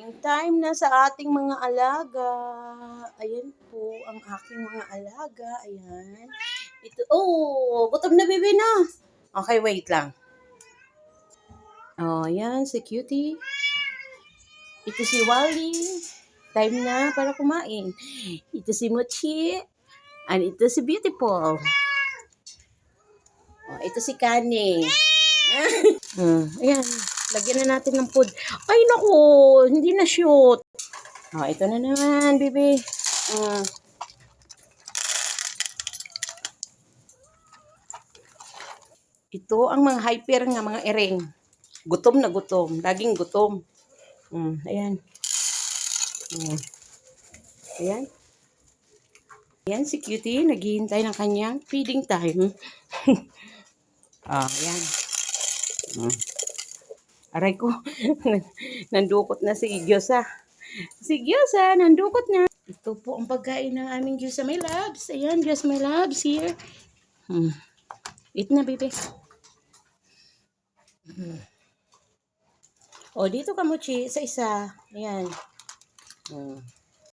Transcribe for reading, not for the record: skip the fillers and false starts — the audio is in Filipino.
In time na sa ating mga alaga. Ayan po ang aking mga alaga, ayan. Ito oh, gutom na baby na. Okay, wait lang. Oh, ayan si Cutie. Ito si Wally. Time na para kumain. Ito si Mochi. And ito si Beautiful. Oh, ito si Kani. Ayan. Lagyan na natin ng food. Ay, naku. Hindi na shoot. Oh, ito na naman, baby. Ito ang mga hyper nga mga ereng. Gutom na gutom. Laging gutom. Ayan. Ayan. Ayan si Cutie. Naghihintay ng kanyang feeding time. Ayan. Aray ko. Nandukot na si Gyosa. Si Gyosa, nandukot na. Ito po ang pagkain ng aming Gyosa my loves. Ayan, Gyosa my loves here. Eat na, baby. O, dito ka, Mochi, sa isa. Ayan.